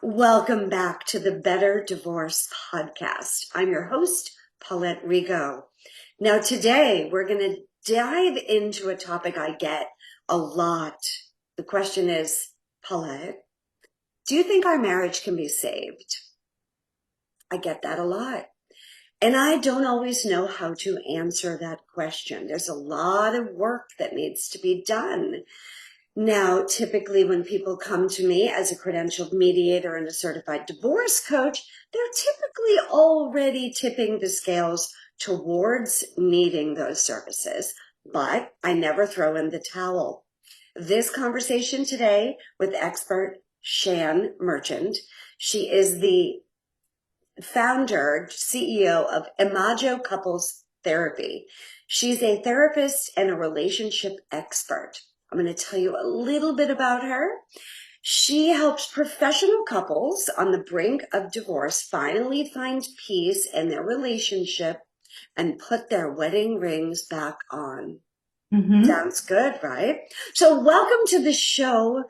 Welcome back to the Better Divorce Podcast. I'm your host, Paulette. Now, today we're going to dive into a topic I get a lot. The question is, Paulette, do you think our marriage can be saved? I get that a lot. And I don't always know how to answer that question. There's a lot of work that needs to be done. Now, typically when people come to me as a credentialed mediator and a certified divorce coach, they're typically already tipping the scales towards needing those services, but I never throw in the towel. This conversation today with expert Shan Merchant, she is the founder, CEO of Imago Couples Therapy. She's a therapist and a relationship expert. I'm going to tell you a little bit about her. She helps professional couples on the brink of divorce finally find peace in their relationship and put their wedding rings back on. Sounds good, right? So welcome to the show,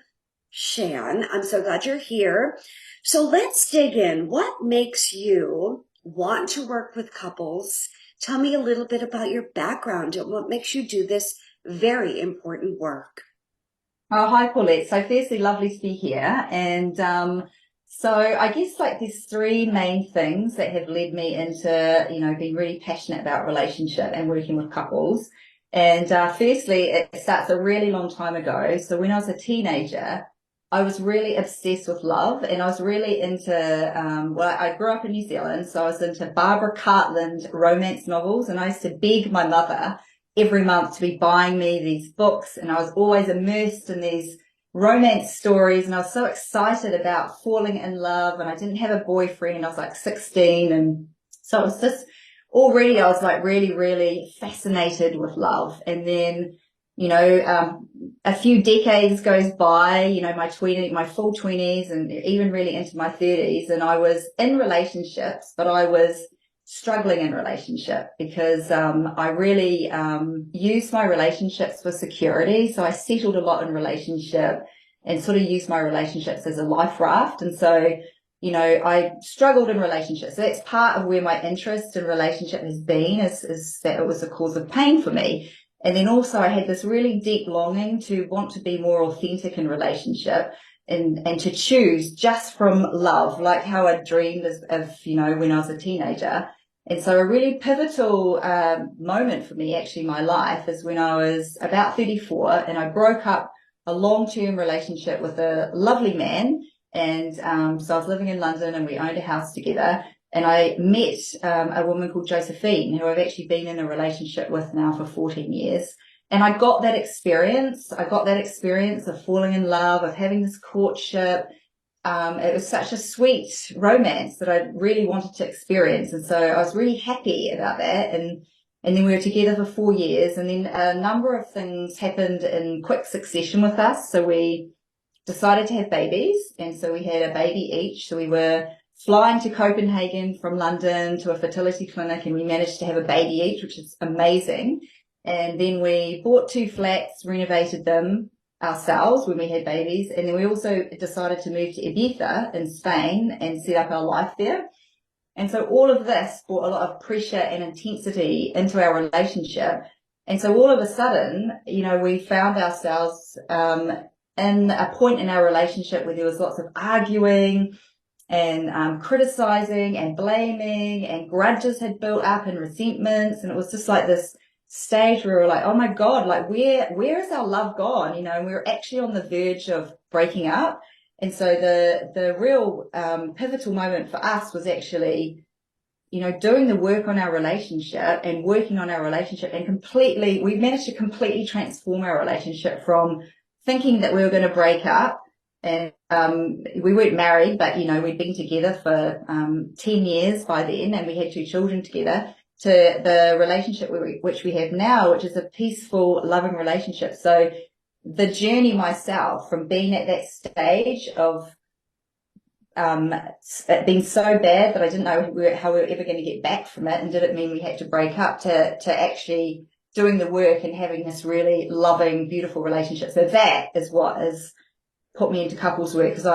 Shan. I'm so glad you're here. So let's dig in. What makes you want to work with couples? Tell me a little bit about your background and what makes you do this very important work. Oh, hi, Paulette. So firstly, lovely to be here. And so I guess there's three main things that have led me into, being really passionate about relationship and working with couples. And firstly, it starts a really long time ago. So when I was a teenager, I was really obsessed with love, and I was really into, I grew up in New Zealand, so I was into Barbara Cartland romance novels, and I used to beg my mother every month to be buying me these books, and I was always immersed in these romance stories, and I was so excited about falling in love, and I didn't have a boyfriend. I was like 16, and so it was just already I was like really, really fascinated with love. And then, a few decades goes by, my full 20s and even really into my 30s, and I was in relationships, but I was struggling in relationship because I really used my relationships for security. So I settled a lot in relationship and sort of used my relationships as a life raft. And so, I struggled in relationships. So that's part of where my interest in relationship has been, is that it was a cause of pain for me. And then also I had this really deep longing to want to be more authentic in relationship and to choose just from love, like how I dreamed of when I was a teenager. And so a really pivotal moment for me, actually, in my life is when I was about 34 and I broke up a long-term relationship with a lovely man. And so I was living in London and we owned a house together. And I met a woman called Josephine, who I've actually been in a relationship with now for 14 years. And I got that experience. I got that experience of falling in love, of having this courtship. It was such a sweet romance that I really wanted to experience. And so I was really happy about that. And then we were together for 4 years. And then a number of things happened in quick succession with us. So we decided to have babies. And so we had a baby each. So we were flying to Copenhagen from London to a fertility clinic, and we managed to have a baby each, which is amazing. And then we bought 2 flats, renovated them ourselves when we had babies. And then we also decided to move to Ibiza in Spain and set up our life there. And so all of this brought a lot of pressure and intensity into our relationship. And so all of a sudden, we found ourselves in a point in our relationship where there was lots of arguing and criticizing and blaming, and grudges had built up and resentments. And it was just like this stage where we were like, oh my God, like where is our love gone? And we were actually on the verge of breaking up. And so the real pivotal moment for us was actually, doing the work on our relationship and working on our relationship, and we managed to completely transform our relationship from thinking that we were going to break up. And we weren't married, but, we'd been together for 10 years by then, and we had 2 children together, to the relationship which we have now, which is a peaceful, loving relationship. So the journey myself from being at that stage of it being so bad that I didn't know how we were ever going to get back from it, and did it mean we had to break up, to actually doing the work and having this really loving, beautiful relationship. So that is what has put me into couples work, because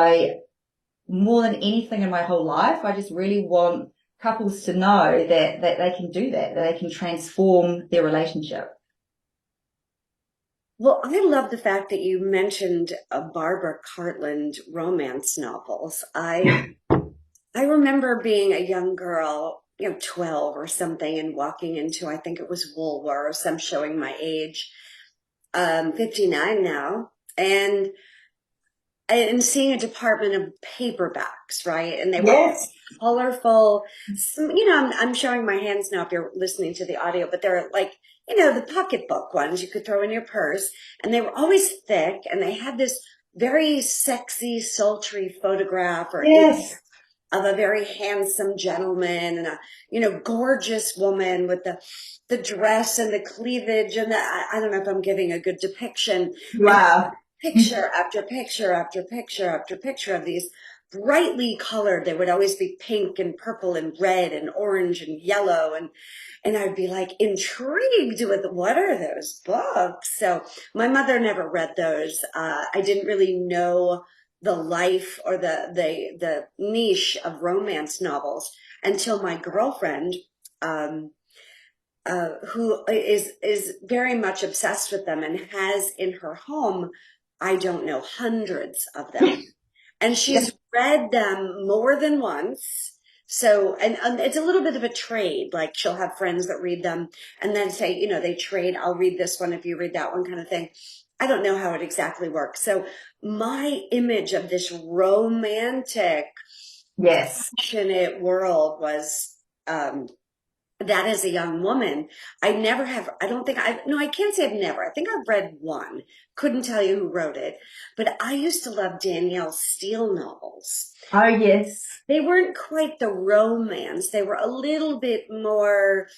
more than anything in my whole life, I just really want couples to know that they can do that they can transform their relationship. Well, I love the fact that you mentioned Barbara Cartland romance novels. I remember being a young girl, 12 or something, and walking into, I think it was Woolworths. I'm showing my age. 59 now, and seeing a department of paperbacks, right? And they were Yes. colorful. I'm showing my hands now if you're listening to the audio, but they're like, the pocketbook ones you could throw in your purse. And they were always thick, and they had this very sexy, sultry photograph or Yes. of a very handsome gentleman and a, gorgeous woman with the dress and the cleavage. And I don't know if I'm giving a good depiction. And Wow. picture after picture after picture after picture of these brightly colored. They would always be pink and purple and red and orange and yellow. And I'd be like intrigued with what are those books? So my mother never read those. I didn't really know the life or the niche of romance novels until my girlfriend, who is very much obsessed with them and has in her home, I don't know, hundreds of them. And she's read them more than once. So, and it's a little bit of a trade. Like she'll have friends that read them and then say, they trade. I'll read this one if you read that one, kind of thing. I don't know how it exactly works. So my image of this romantic, Yes. passionate world was, that as a young woman, I never have, I don't think I, no, I can't say I've never. I think I've read one. Couldn't tell you who wrote it, but I used to love Danielle Steele novels. Oh, yes. They weren't quite the romance. They were a little bit more,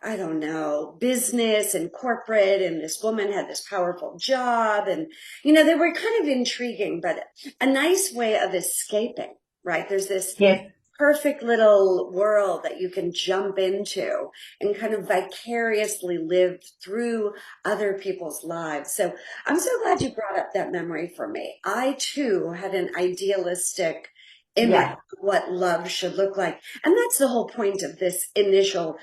I don't know, business and corporate. And this woman had this powerful job. And, they were kind of intriguing, but a nice way of escaping, right? There's this Yes. perfect little world that you can jump into and kind of vicariously live through other people's lives. So I'm so glad you brought up that memory for me. I too had an idealistic image Yeah. of what love should look like. And that's the whole point of this initial,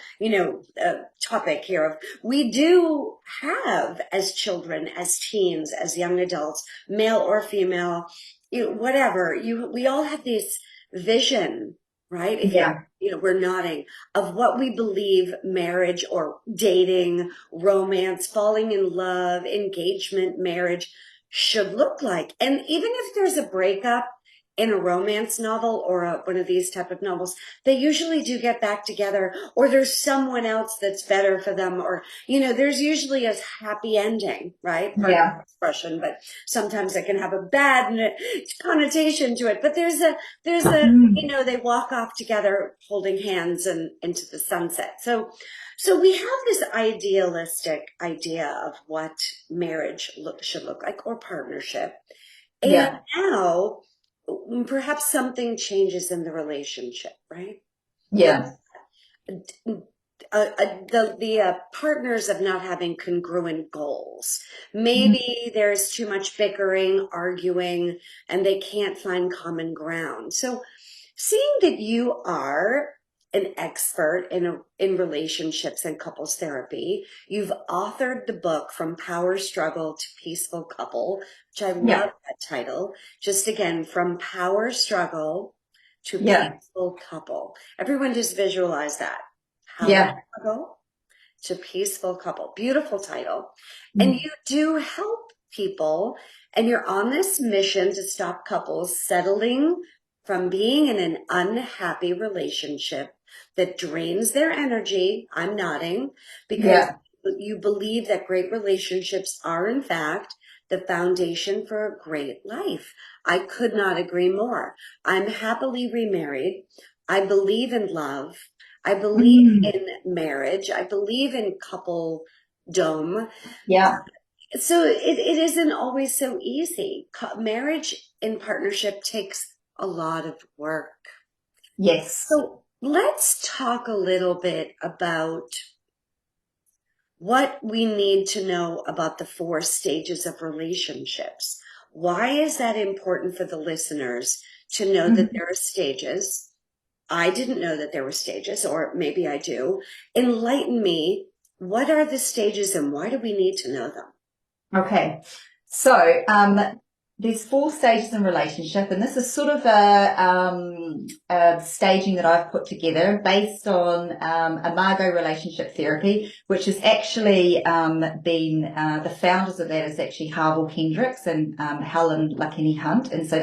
topic here of we do have as children, as teens, as young adults, male or female, whatever, we all have this vision, right? If Yeah. we're nodding, of what we believe marriage or dating, romance, falling in love, engagement, marriage should look like. And even if there's a breakup in a romance novel or one of these type of novels, they usually do get back together, or there's someone else that's better for them, or, there's usually a happy ending, right? Pardon Yeah. the expression, but sometimes it can have a bad connotation to it. But there's a, Mm. they walk off together holding hands and into the sunset. So we have this idealistic idea of what marriage should look like, or partnership. And Yeah. now perhaps something changes in the relationship, right? What Yeah. the partners of not having congruent goals. Mm. Maybe there's too much bickering, arguing, and they can't find common ground. So seeing that you are an expert in relationships and couples therapy, you've authored the book From Power Struggle to Peaceful Couple, which I Yeah. love that title. Just again, From Power Struggle to Yeah. Peaceful Couple. Everyone just visualize that. Power Yeah. Struggle to Peaceful Couple. Beautiful title. And Mm. you do help people, and you're on this mission to stop couples settling from being in an unhappy relationship that drains their energy. I'm nodding, because Yeah. you believe that great relationships are, in fact, the foundation for a great life. I could not agree more. I'm happily remarried. I believe in love. I believe Mm. in marriage. I believe in couple dome. Yeah. So it isn't always so easy. Marriage in partnership takes a lot of work. Yes. So let's talk a little bit about what we need to know about the 4 stages of relationships. Why is that important for the listeners to know that Mhm. there are stages. I didn't know that there were stages, or maybe I do. Enlighten me. What are the stages and why do we need to know them? Okay. So, there's 4 stages in relationship, and this is sort of a staging that I've put together based on Imago relationship therapy, which has actually been the founders of that is actually Harville Hendricks and Helen Lakini Hunt, and so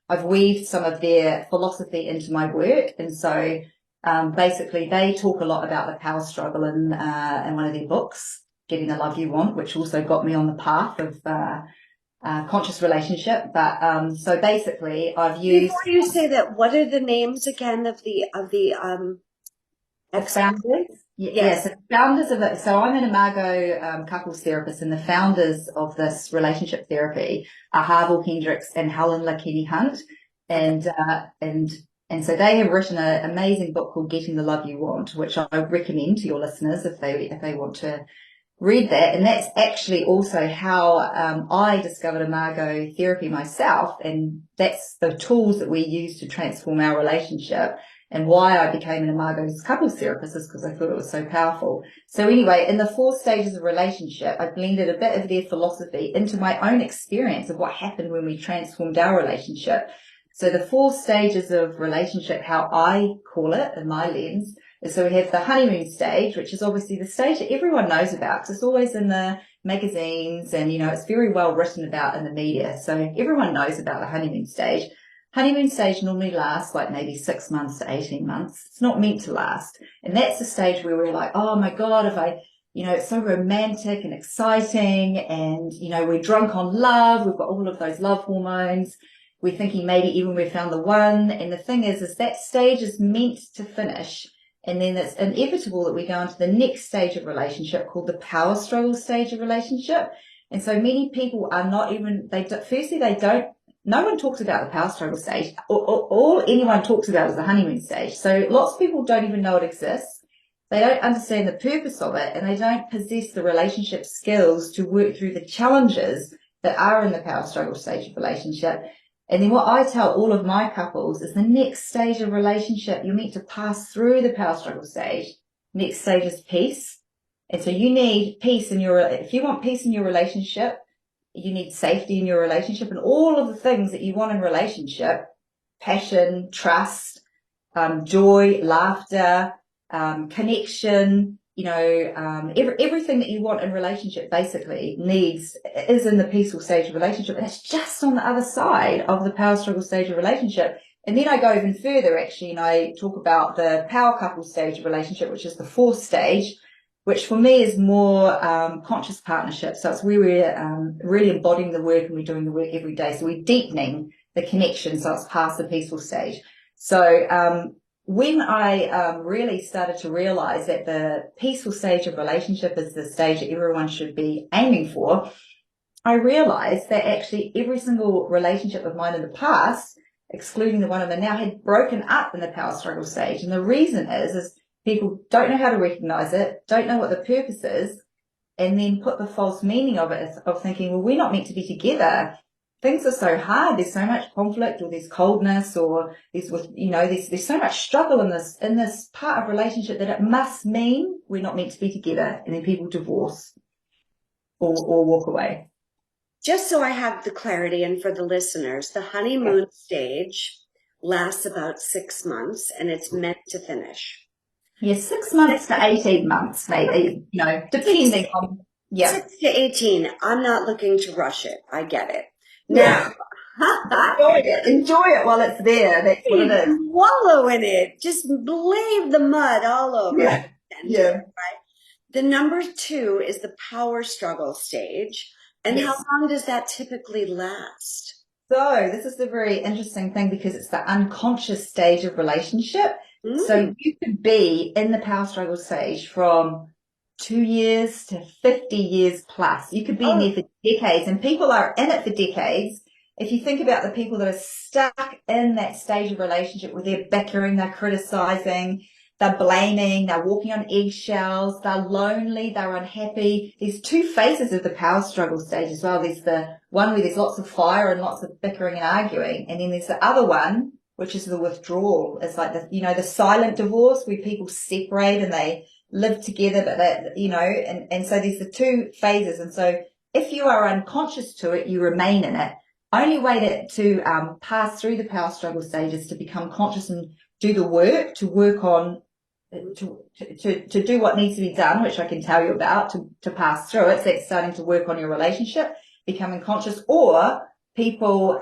I've weaved some of their philosophy into my work, and so basically they talk a lot about the power struggle in one of their books, Getting the Love You Want, which also got me on the path of conscious relationship. But so basically, I've Before used you say that, what are the names again of the the experts? founders. Yes, Yes. the founders of it. So I'm an Imago couples therapist, and the founders of this relationship therapy are Harville Hendricks and Helen Lakini Hunt, Okay. and so they have written an amazing book called Getting the Love You Want, which I recommend to your listeners if they want to read that. And that's actually also how I discovered Imago therapy myself. And that's the tools that we use to transform our relationship. And why I became an Imago's couples therapist is because I thought it was so powerful. So anyway, in the 4 stages of relationship, I blended a bit of their philosophy into my own experience of what happened when we transformed our relationship. So the 4 stages of relationship, how I call it in my lens, so we have the honeymoon stage, which is obviously the stage that everyone knows about because it's always in the magazines and, it's very well written about in the media. So everyone knows about the honeymoon stage. Honeymoon stage normally lasts like maybe 6 months to 18 months. It's not meant to last. And that's the stage where we're like, oh my God, it's so romantic and exciting and, we're drunk on love. We've got all of those love hormones. We're thinking maybe even we found the one. And the thing is that stage is meant to finish. And then it's inevitable that we go into the next stage of relationship called the power struggle stage of relationship. And so many people are not even, no one talks about the power struggle stage. All anyone talks about is the honeymoon stage. So lots of people don't even know it exists. They don't understand the purpose of it and they don't possess the relationship skills to work through the challenges that are in the power struggle stage of relationship. And then what I tell all of my couples is the next stage of relationship, you're meant to pass through the power struggle stage. Next stage is peace. And so you need peace if you want peace in your relationship, you need safety in your relationship and all of the things that you want in relationship, passion, trust, joy, laughter, connection, everything that you want in relationship basically is in the peaceful stage of relationship. And it's just on the other side of the power struggle stage of relationship. And then I go even further actually, and I talk about the power couple stage of relationship, which is the 4th stage, which for me is more conscious partnership. So it's where we're really embodying the work and we're doing the work every day. So we're deepening the connection. So it's past the peaceful stage. So when I really started to realize that the peaceful stage of relationship is the stage that everyone should be aiming for, I realized that actually every single relationship of mine in the past, excluding the one I'm in now, had broken up in the power struggle stage. And the reason is people don't know how to recognize it, don't know what the purpose is, and then put the false meaning of it of thinking, well, we're not meant to be together. Things are so hard. There's so much conflict, or there's coldness, or there's so much struggle in this part of relationship that it must mean we're not meant to be together. And then people divorce or walk away. Just so I have the clarity and for the listeners, the honeymoon stage lasts about 6 months and it's meant to finish. Yeah, 6 months to 18 months, maybe, Six, depending on, yeah. 6 to 18. I'm not looking to rush it. I get it. Now, Yeah. Enjoy it. Enjoy it while it's there. That's what it is. wallow in it. Just leave the mud all over it. Yeah. Yeah. The number 2 is the power struggle stage. And how Yes. long does that typically last? So this is the very interesting thing because it's the unconscious stage of relationship. Mm. So you could be in the power struggle stage from 2 years to 50 years plus. You could be in Oh, there for decades and people are in it for decades. If you think about the people that are stuck in that stage of relationship where they're bickering, they're criticizing, they're blaming, they're walking on eggshells, they're lonely, they're unhappy. There's two phases of the power struggle stage as well. There's the one where there's lots of fire and lots of bickering and arguing. And then there's the other one, which is the withdrawal. It's like the silent divorce where people separate and they live together, but and so there's the two phases. And so if you are unconscious to it, you remain in it. Only way to pass through the power struggle stage is to become conscious and do the work, to work on, to do what needs to be done, which I can tell you about to pass through it. So that's starting to work on your relationship, becoming conscious, or people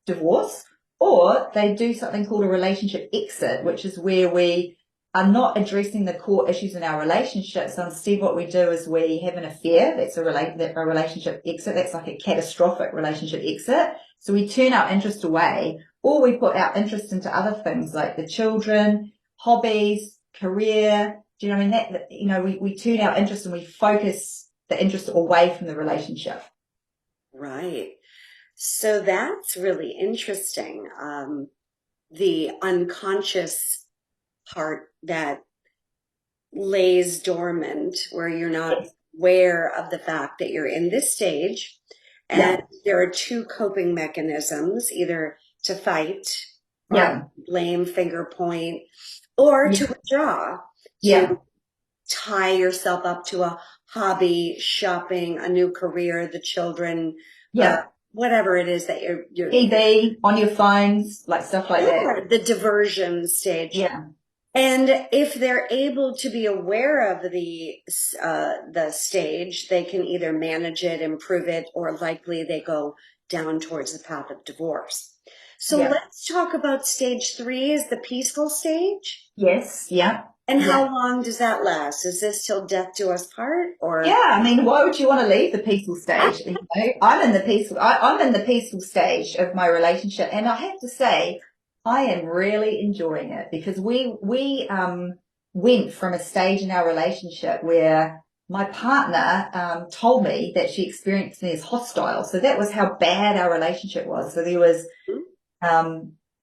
divorce, or they do something called a relationship exit, which is where we are not addressing the core issues in our relationship. So instead what we do is we have an affair. That's a relationship exit. That's like a catastrophic relationship exit. So we turn our interest away, or we put our interest into other things like the children, hobbies, career. Do you know what I mean? That, we turn our interest and we focus the interest away from the relationship. Right. So that's really interesting. The unconscious part that lays dormant, where you're not aware of the fact that you're in this stage, and there are two coping mechanisms, either to fight or blame, finger point, or to withdraw, to tie yourself up to a hobby, shopping, a new career, the children, whatever it is that you're TV on your phones, like stuff like that. The diversion stage. Yeah. And if they're able to be aware of the stage, they can either manage it, improve it, or likely they go down towards the path of divorce. So let's talk about stage 3, is the peaceful stage. Yes. Yeah. And how long does that last? Is this till death do us part, or? Yeah, I mean, why would you want to leave the peaceful stage? I'm in the peaceful stage of my relationship, and I have to say, I am really enjoying it, because we went from a stage in our relationship where my partner told me that she experienced me as hostile. So that was how bad our relationship was. So there was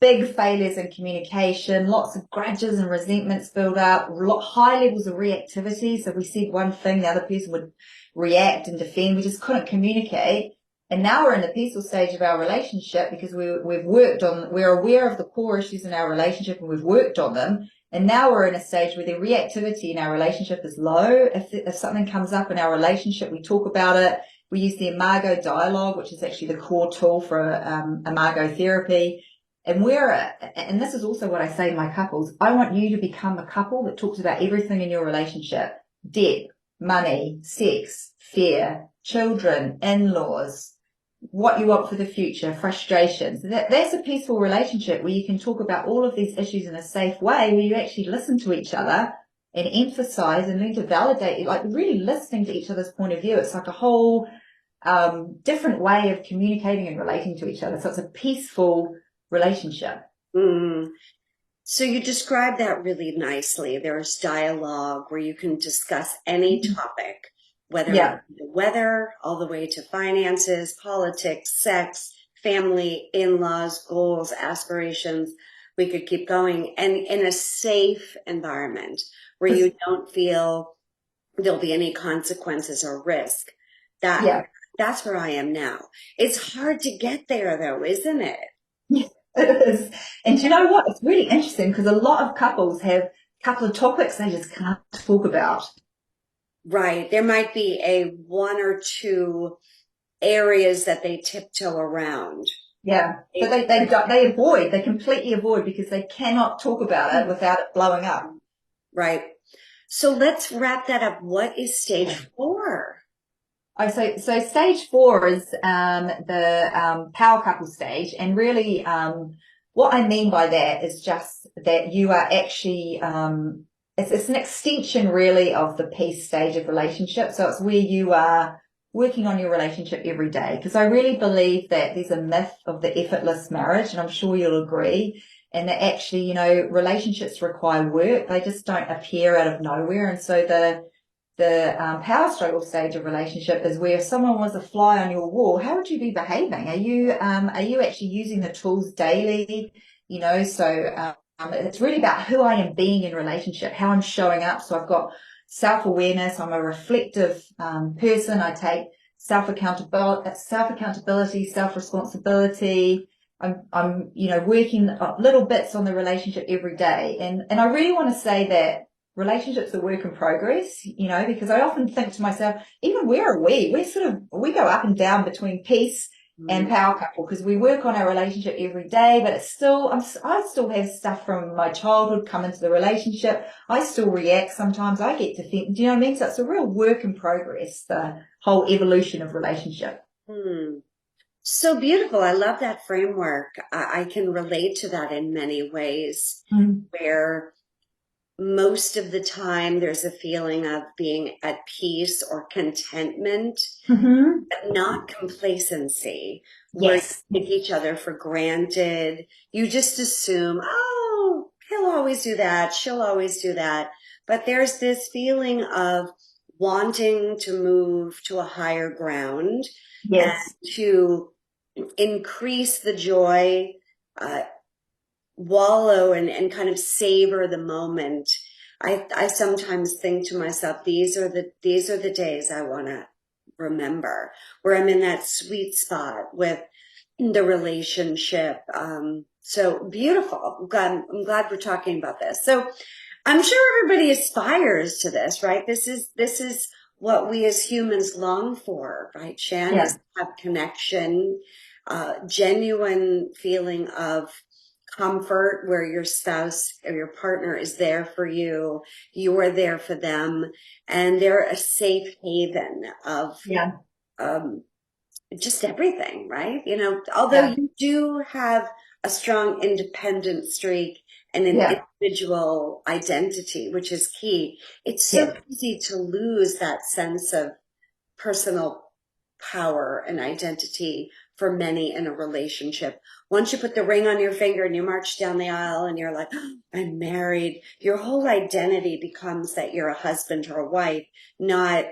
big failures in communication, lots of grudges and resentments build up, high levels of reactivity. So if we said one thing, the other person would react and defend. We just couldn't communicate. And now we're in the peaceful stage of our relationship because we're aware of the core issues in our relationship and we've worked on them. And now we're in a stage where the reactivity in our relationship is low. If something comes up in our relationship, we talk about it. We use the Imago dialogue, which is actually the core tool for Imago therapy. And this is also what I say to my couples. I want you to become a couple that talks about everything in your relationship: debt, money, sex, fear, children, in-laws, what you want for the future, frustrations. That's a peaceful relationship where you can talk about all of these issues in a safe way, where you actually listen to each other and emphasize and learn to validate, like really listening to each other's point of view. It's like a whole different way of communicating and relating to each other. So it's a peaceful relationship. So you described that really nicely. There's dialogue where you can discuss any topic, whether it's the weather, all the way to finances, politics, sex, family, in-laws, goals, aspirations. We could keep going, and in a safe environment where you don't feel there'll be any consequences or risk. That's where I am now. It's hard to get there though, isn't it? It is. And do you know what? It's really interesting because a lot of couples have a couple of topics they just can't talk about. Right. There might be one or two areas that they tiptoe around. Yeah. But they completely avoid because they cannot talk about it without it blowing up. Right. So let's wrap that up. What is stage 4? Oh, so stage 4 is the power couple stage, and really what I mean by that is just that you are actually it's an extension really of the peace stage of relationship. So it's where you are working on your relationship every day, because I really believe that there's a myth of the effortless marriage, and I'm sure you'll agree, and that actually, relationships require work. They just don't appear out of nowhere. And so the power struggle stage of relationship is where if someone was a fly on your wall, how would you be behaving? Are you actually using the tools daily? it's really about who I am being in relationship, how I'm showing up. So I've got self-awareness. I'm a reflective person. I take self-accountability, self-responsibility. I'm, working little bits on the relationship every day. And I really want to say that relationships are work in progress, because I often think to myself, even where are we? We go up and down between peace and power couple because we work on our relationship every day, but it's still, I still have stuff from my childhood come into the relationship. I still react sometimes. I get to think, do you know what I mean? So it's a real work in progress, the whole evolution of relationship. So beautiful. I love that framework. I can relate to that in many ways, where most of the time there's a feeling of being at peace or contentment, but not complacency, where you Yes. take each other for granted. You just assume, oh, he'll always do that. She'll always do that. But there's this feeling of wanting to move to a higher ground and Yes. to increase the joy, uh, wallow and kind of savor the moment. I sometimes think to myself, these are the days I want to remember, where I'm in that sweet spot with the relationship. So beautiful. I'm glad we're talking about this. So I'm sure everybody aspires to this, right? This is what we as humans long for, right, Shan? Yeah. Is to have connection, genuine feeling of comfort where your spouse or your partner is there for you, you are there for them, and they're a safe haven of Yeah. um, just everything, right? Although Yeah. you do have a strong independent streak and an Yeah. individual identity, which is key, it's so Yeah. easy to lose that sense of personal power and identity for many in a relationship. Once you put the ring on your finger and you march down the aisle and you're like, oh, I'm married, your whole identity becomes that you're a husband or a wife, not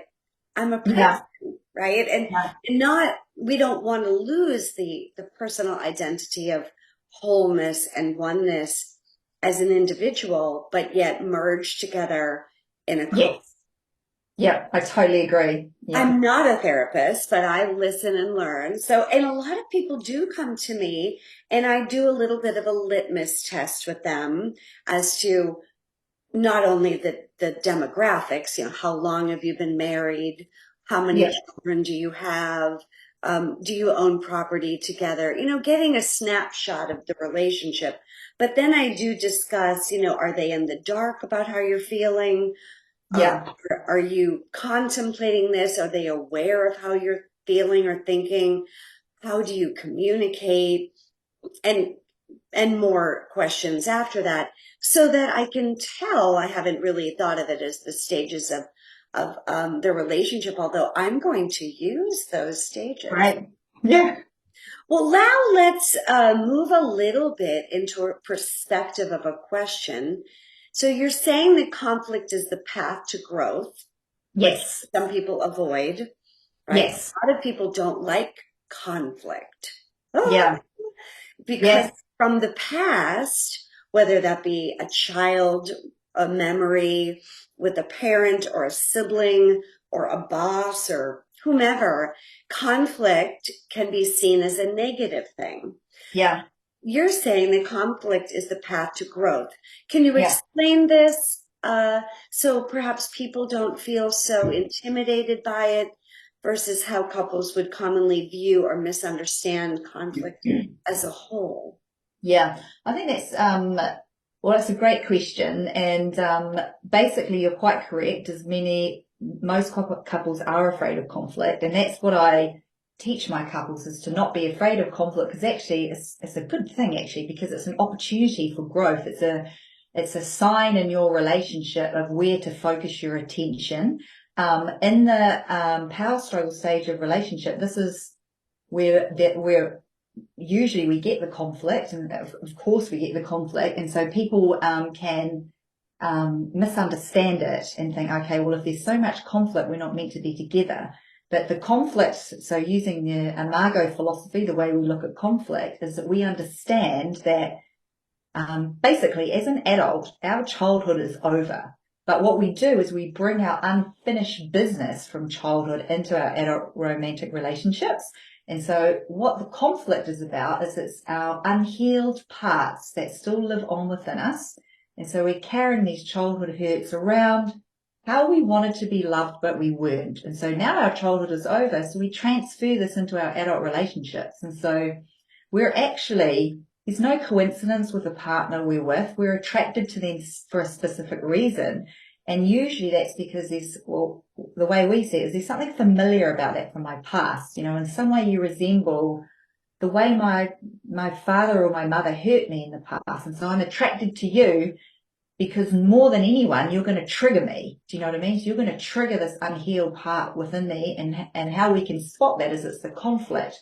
I'm a Yeah. person, right? Yeah. And not, we don't want to lose the personal identity of wholeness and oneness as an individual, but yet merge together in a couple. Yes. Yeah. I totally agree. Yeah. I'm not a therapist, but I listen and learn. So, and a lot of people do come to me and I do a little bit of a litmus test with them as to not only the demographics, how long have you been married? How many Yeah. children do you have? Do you own property together? Getting a snapshot of the relationship. But then I do discuss, are they in the dark about how you're feeling? Yeah. Are you contemplating this? Are they aware of how you're feeling or thinking? How do you communicate? And more questions after that, so that I can tell. I haven't really thought of it as the stages of the relationship, although I'm going to use those stages. Right. Yeah. Well, now let's move a little bit into a perspective of a question. So you're saying that conflict is the path to growth, which Yes. some people avoid, right? Yes. A lot of people don't like conflict. Oh, Yeah. because Yes. from the past, whether that be a child, a memory with a parent or a sibling or a boss or whomever, conflict can be seen as a negative thing. Yeah. You're saying that conflict is the path to growth. Can you Yeah. explain this so perhaps people don't feel so intimidated by it versus how couples would commonly view or misunderstand conflict as a whole? Yeah. I think well, that's a great question. And basically, you're quite correct. Most couples are afraid of conflict. And that's what I teach my couples is to not be afraid of conflict because actually it's a good thing actually because it's an opportunity for growth. It's a sign in your relationship of where to focus your attention. In the power struggle stage of relationship, this is where usually we get the conflict, and of course we get the conflict, and so people can misunderstand it and think, okay, well, if there's so much conflict, we're not meant to be together. But the conflict, so using the Imago philosophy, the way we look at conflict is that we understand that basically, as an adult, our childhood is over. But what we do is we bring our unfinished business from childhood into our adult romantic relationships. And so what the conflict is about is it's our unhealed parts that still live on within us. And so we're carrying these childhood hurts around, how we wanted to be loved, but we weren't. And so now our childhood is over. So we transfer this into our adult relationships. And so we're actually, there's no coincidence with the partner we're with. We're attracted to them for a specific reason. And usually that's because the way we see it is there's something familiar about that from my past. In some way you resemble the way my father or my mother hurt me in the past. And so I'm attracted to you because more than anyone, you're going to trigger me. Do you know what I mean? So you're going to trigger this unhealed part within me, and how we can spot that is it's the conflict.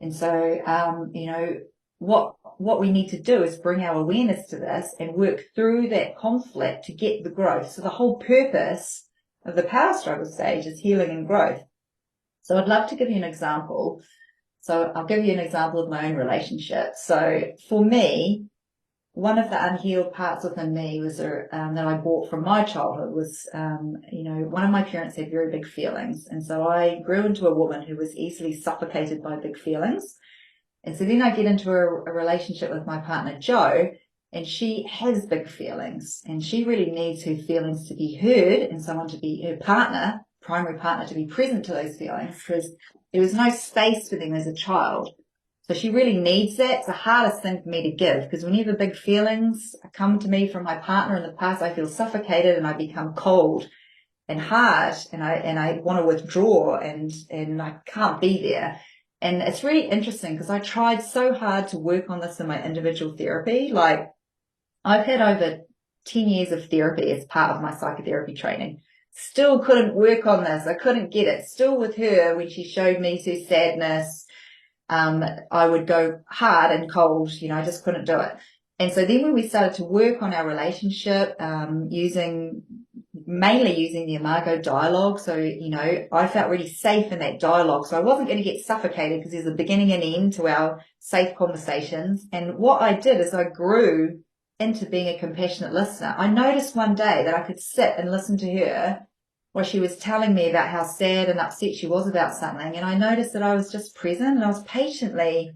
And so, what we need to do is bring our awareness to this and work through that conflict to get the growth. So the whole purpose of the power struggle stage is healing and growth. So I'd love to give you an example. So I'll give you an example of my own relationship. So for me, one of the unhealed parts within me was that I brought from my childhood was, one of my parents had very big feelings. And so I grew into a woman who was easily suffocated by big feelings. And so then I get into a relationship with my partner, Joe, and she has big feelings and she really needs her feelings to be heard and someone to be her partner, primary partner, to be present to those feelings because there was no space for them as a child. So she really needs that. It's the hardest thing for me to give because whenever big feelings come to me from my partner in the past, I feel suffocated and I become cold and hard and I want to withdraw and I can't be there. And it's really interesting because I tried so hard to work on this in my individual therapy. Like I've had over 10 years of therapy as part of my psychotherapy training. Still couldn't work on this. I couldn't get it. Still with her when she showed me her sadness, I would go hard and cold, I just couldn't do it. And so then when we started to work on our relationship, mainly using the Imago dialogue. So, I felt really safe in that dialogue. So I wasn't going to get suffocated because there's a beginning and end to our safe conversations. And what I did is I grew into being a compassionate listener. I noticed one day that I could sit and listen to her while she was telling me about how sad and upset she was about something. And I noticed that I was just present and I was patiently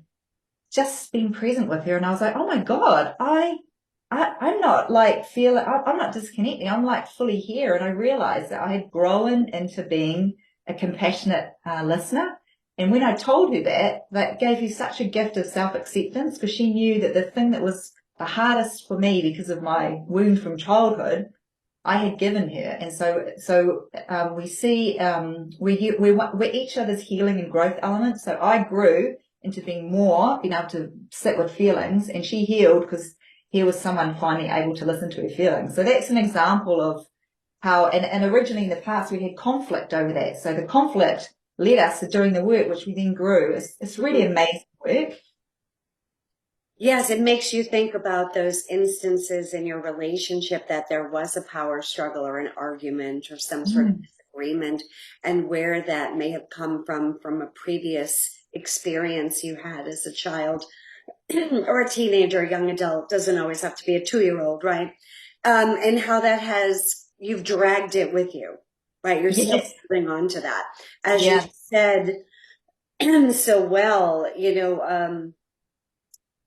just being present with her. And I was like, oh my God, I'm not I'm not disconnecting. I'm like fully here. And I realized that I had grown into being a compassionate listener. And when I told her that gave her such a gift of self-acceptance because she knew that the thing that was the hardest for me because of my wound from childhood, I had given her. And so we see, we're each other's healing and growth elements. So I grew into being able to sit with feelings, and she healed because here was someone finally able to listen to her feelings. So that's an example of how, and originally in the past we had conflict over that. So the conflict led us to doing the work, which we then grew. It's really amazing work. Yes, it makes you think about those instances in your relationship that there was a power struggle or an argument or some sort of disagreement, and where that may have come from a previous experience you had as a child or a teenager, young adult. Doesn't always have to be a 2-year-old, right? And how you've dragged it with you, right? You're still holding on to that. As you said so well,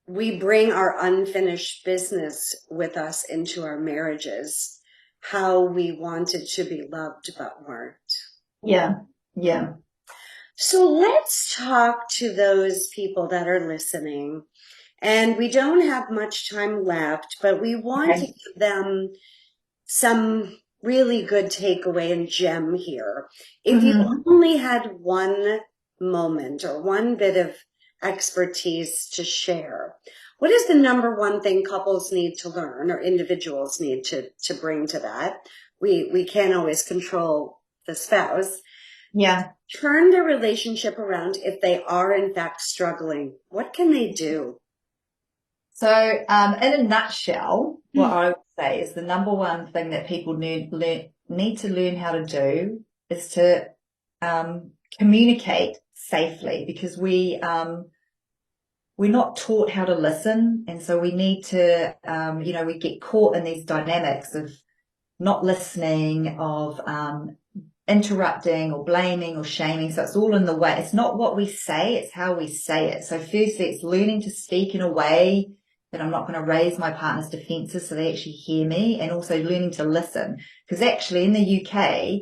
we bring our unfinished business with us into our marriages, how we wanted to be loved but weren't. Yeah. Yeah. So let's talk to those people that are listening. And we don't have much time left, but we want to give them some really good takeaway and gem here. If you only had one moment or one bit of expertise to share, what is the number one thing couples need to learn or individuals need to bring to that? We can't always control the spouse. Yeah. Turn their relationship around if they are in fact struggling. What can they do? So, in a nutshell, what I would say is the number one thing that people need to learn how to do is to communicate safely, because we're not taught how to listen. And so we need to, we get caught in these dynamics of not listening, of interrupting or blaming or shaming. So it's all in the way. It's not what we say, it's how we say it. So firstly, it's learning to speak in a way that I'm not going to raise my partner's defenses so they actually hear me, and also learning to listen. Because actually in the UK,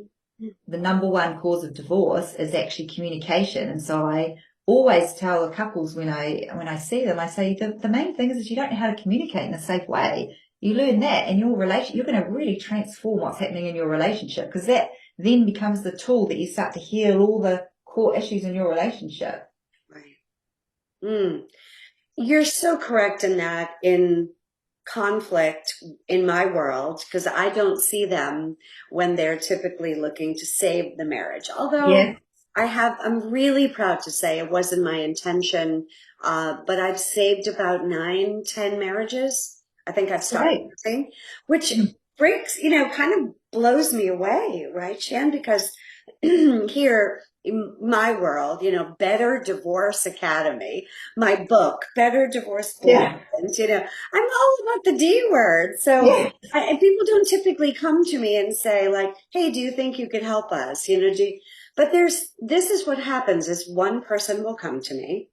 the number one cause of divorce is actually communication. And so I always tell the couples when I see them, I say the main thing is you don't know how to communicate in a safe way. You learn that, and you're going to really transform what's happening in your relationship, because that then becomes the tool that you start to heal all the core issues in your relationship. Right. Mm. You're so correct in that. In conflict in my world, because I don't see them when they're typically looking to save the marriage. Although Yeah, I'm really proud to say it wasn't my intention, but I've saved about 9, 10 marriages. I think I've started great. something, which Mm. breaks, kind of blows me away, right, Shan? Because here in my world, Better Divorce Academy, my book, Better Divorce Yeah, Blueprint, I'm all about the D word. So, yeah, and people don't typically come to me and say like, "Hey, do you think you could help us?" But this is what happens is one person will come to me,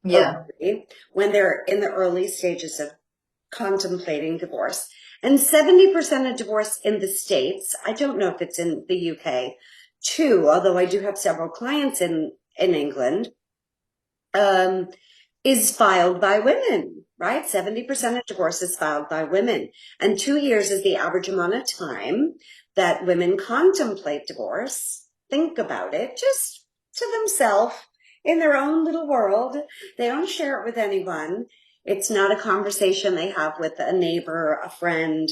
or yeah, three, when they're in the early stages of contemplating divorce. And 70% of divorce in the States, I don't know if it's in the UK too, although I do have several clients in England, um, is filed by women, right? 70% of divorce is filed by women. And 2 years is the average amount of time that women contemplate divorce. Think about it, just to themselves in their own little world. They don't share it with anyone. It's not a conversation they have with a neighbor, a friend,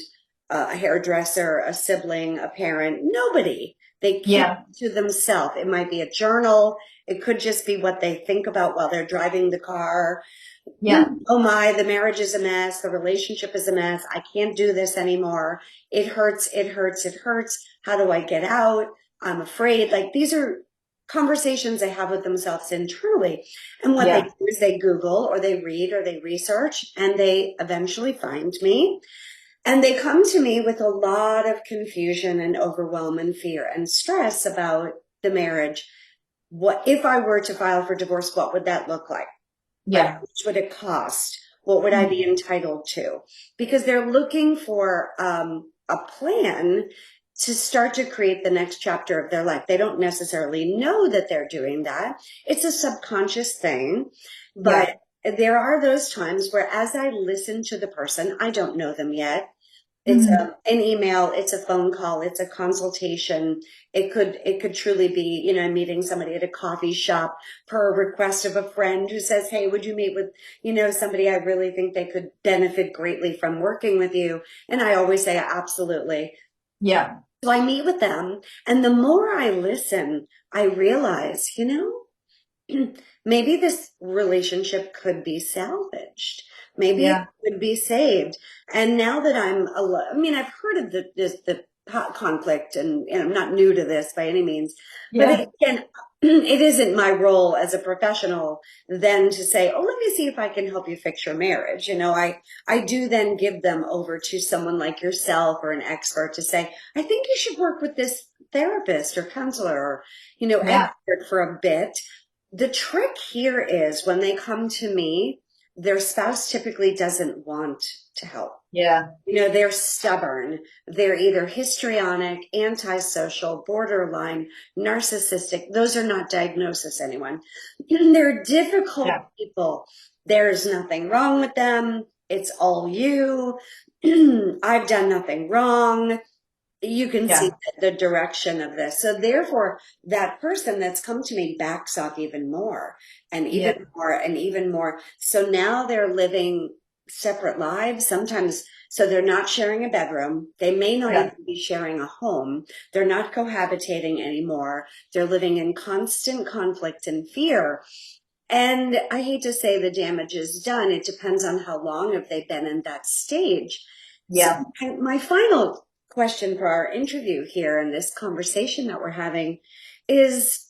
a hairdresser, a sibling, a parent, nobody. They keep yeah, it to themselves. It might be a journal. It could just be what they think about while they're driving the car. yeah, Oh my, the marriage is a mess. The relationship is a mess. I can't do this anymore. It hurts. It hurts. It hurts. How do I get out? I'm afraid. Like these are conversations they have with themselves internally. And what they yeah, do is they Google or they read or they research and they eventually find me. And they come to me with a lot of confusion and overwhelm and fear and stress about the marriage. What if I were to file for divorce? What would that look like? Like, how yeah, much would it cost? What would I mm, be entitled to? Because they're looking for a plan to start to create the next chapter of their life. They don't necessarily know that they're doing that. It's a subconscious thing, but yeah, there are those times where as I listen to the person, I don't know them yet. It's mm, an email, it's a phone call, it's a consultation. It could truly be, meeting somebody at a coffee shop per request of a friend who says, "Hey, would you meet with, somebody I really think they could benefit greatly from working with you?" And I always say, absolutely. yeah, So I meet with them, and the more I listen, I realize, maybe this relationship could be salvaged. Maybe it yeah, could be saved. And now that I've heard of the conflict, and I'm not new to this by any means, but yeah, again, it isn't my role as a professional then to say, "Oh, let me see if I can help you fix your marriage." I do then give them over to someone like yourself or an expert to say, "I think you should work with this therapist or counselor or, yeah, expert for a bit." The trick here is when they come to me, their spouse typically doesn't want to help. yeah, They're stubborn. They're either histrionic, antisocial, borderline, narcissistic. Those are not diagnoses, anyone. They're difficult yeah, people. There's nothing wrong with them. It's all you. I've done nothing wrong. You can see yeah, the direction of this. So therefore, that person that's come to me backs off even more and yeah, even more and even more. So now they're living separate lives sometimes. So they're not sharing a bedroom. They may not yeah, even be sharing a home. They're not cohabitating anymore. They're living in constant conflict and fear. And I hate to say the damage is done. It depends on how long have they been in that stage. So yeah, my final question for our interview here and this conversation that we're having is,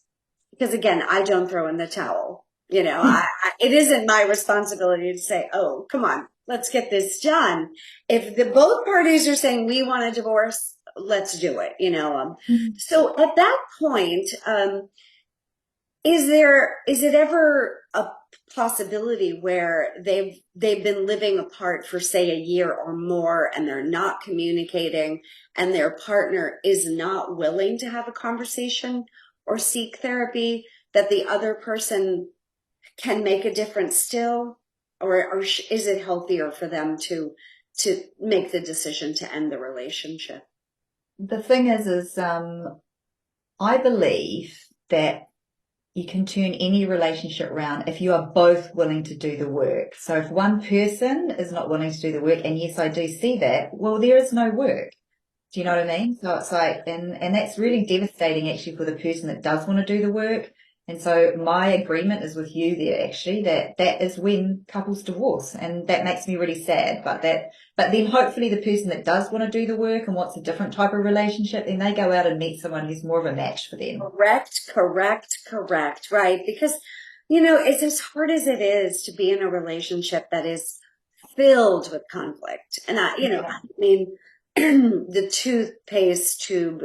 because again, I don't throw in the towel. It isn't my responsibility to say, oh, come on, let's get this done. If the both parties are saying we want a divorce, let's do it. Mhm. So at that point, is it ever a possibility where they've been living apart for say a year or more and they're not communicating and their partner is not willing to have a conversation or seek therapy, that the other person can make a difference still, or is it healthier for them to make the decision to end the relationship? The thing is, I believe that you can turn any relationship around if you are both willing to do the work. So if one person is not willing to do the work, and yes, I do see that, well, there is no work. Do you know what I mean? So it's like, and that's really devastating actually for the person that does want to do the work. And so my agreement is with you there actually, that that is when couples divorce, and that makes me really sad. But then hopefully the person that does want to do the work and wants a different type of relationship, then they go out and meet someone who's more of a match for them. Correct, correct, correct. Right. Because, it's as hard as it is to be in a relationship that is filled with conflict. And Yeah. I mean, the toothpaste tube,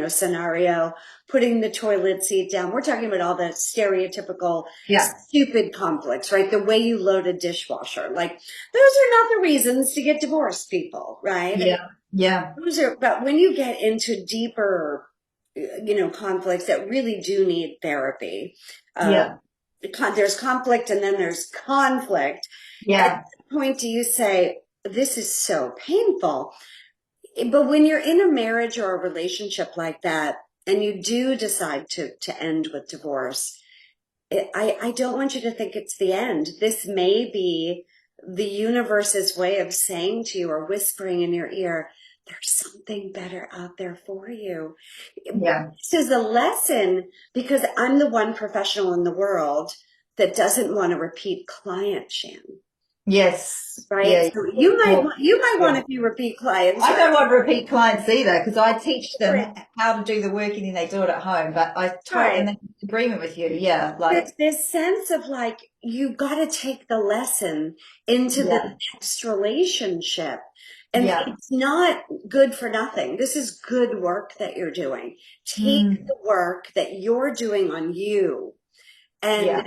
scenario, putting the toilet seat down. We're talking about all the stereotypical Yeah. stupid conflicts, right? The way you load a dishwasher. Like, those are not the reasons to get divorced, people, right? I mean, Yeah. Yeah. but when you get into deeper, conflicts that really do need therapy, uh, Yeah. there's conflict and then there's conflict. At Yeah. what point do you say, this is so painful? But when you're in a marriage or a relationship like that, and you do decide to end with divorce, I don't want you to think it's the end. This may be the universe's way of saying to you or whispering in your ear, there's something better out there for you. Yeah. This is a lesson because I'm the one professional in the world that doesn't want to repeat client, Shan. Yes. Right? Yeah. So you might want Yeah. to be repeat clients, I right? don't want repeat clients either because I teach them Right. how to do the work and then they do it at home. But I totally Right. am in agreement with you. Yeah, There's like this sense of like, you got to take the lesson into the yeah, next relationship. And yeah, it's not good for nothing. This is good work that you're doing. Take mm, the work that you're doing on you and yeah,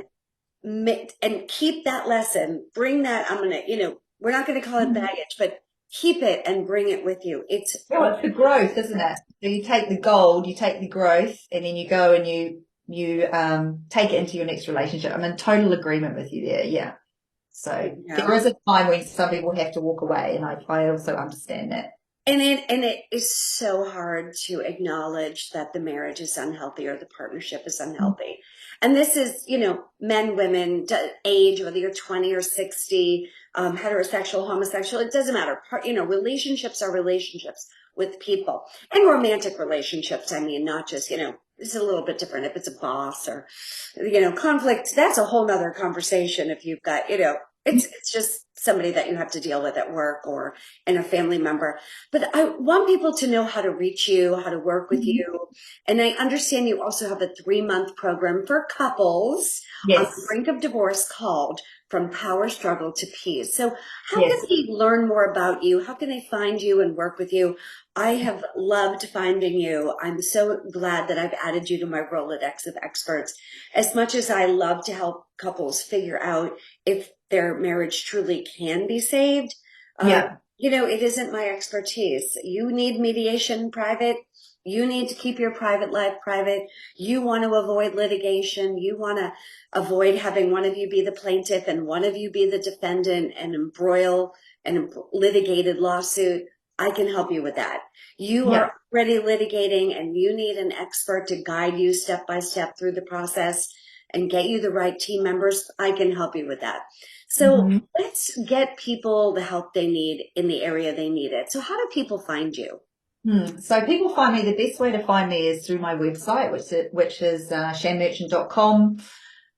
and keep that lesson. Bring that. We're not going to call it mm. baggage, but keep it and bring it with you. It's Well, it's the growth, isn't it? So you take the gold, you take the growth, and then you go and you take it into your next relationship. I'm in total agreement with you there. Yeah. So you there know, is a time when some people have to walk away, and I also understand that. and it is so hard to acknowledge that the marriage is unhealthy or the partnership is unhealthy. And this is, men, women, age, whether you're 20 or 60, heterosexual, homosexual, it doesn't matter. Relationships are relationships with people, and romantic relationships. I mean, not just, it's a little bit different if it's a boss or, conflict. That's a whole nother conversation. If you've got, it's just somebody that you have to deal with at work or in a family member. But I want people to know how to reach you, how to work with Mhm. you. And I understand you also have a 3-month program for couples on the Yes, brink of divorce called From Power Struggle to Peace. So how can yes, they learn more about you? How can they find you and work with you? I have loved finding you. I'm so glad that I've added you to my Rolodex of experts. As much as I love to help couples figure out if their marriage truly can be saved, uh, yeah, it isn't my expertise. You need mediation private. You need to keep your private life private. You want to avoid litigation. You want to avoid having one of you be the plaintiff and one of you be the defendant and embroil an litigated lawsuit. I can help you with that. You yeah. are already litigating and you need an expert to guide you step by step through the process and get you the right team members. I can help you with that. So Mhm. let's get people the help they need in the area they need it. So how do people find you? So people find me, the best way to find me is through my website, which is shanmerchant.com.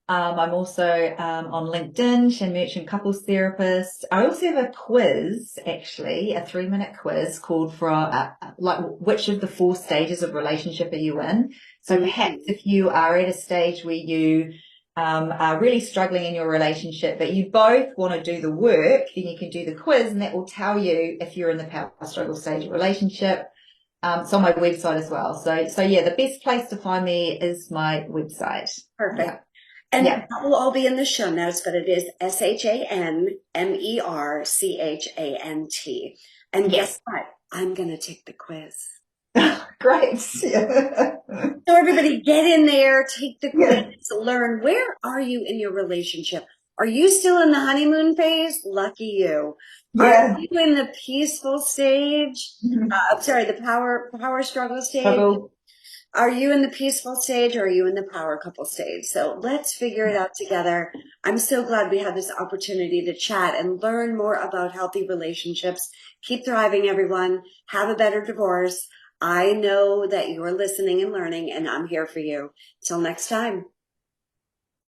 I'm also on LinkedIn, Shan Merchant Couples Therapist. I also have a quiz, actually, a 3-minute quiz called like which of the 4 stages of relationship are you in? So perhaps Mhm. if you are at a stage where you are really struggling in your relationship, but you both want to do the work, then you can do the quiz, and that will tell you if you're in the power struggle stage of relationship. It's on my website as well. So yeah, the best place to find me is my website. Perfect. Yeah. And Yeah. that will all be in the show notes, but it is ShanMerchant. And guess Yes. what? I'm going to take the quiz. Great. Yeah. So everybody get in there, take the quiz, Yeah. learn where are you in your relationship? Are you still in the honeymoon phase? Lucky you. Are Yeah. you in the peaceful stage? I'm sorry, the power struggle stage? Struggle. Are you in the peaceful stage or are you in the power couple stage? So let's figure it out together. I'm so glad we had this opportunity to chat and learn more about healthy relationships. Keep thriving, everyone. Have a better divorce. I know that you're listening and learning, and I'm here for you. Till next time.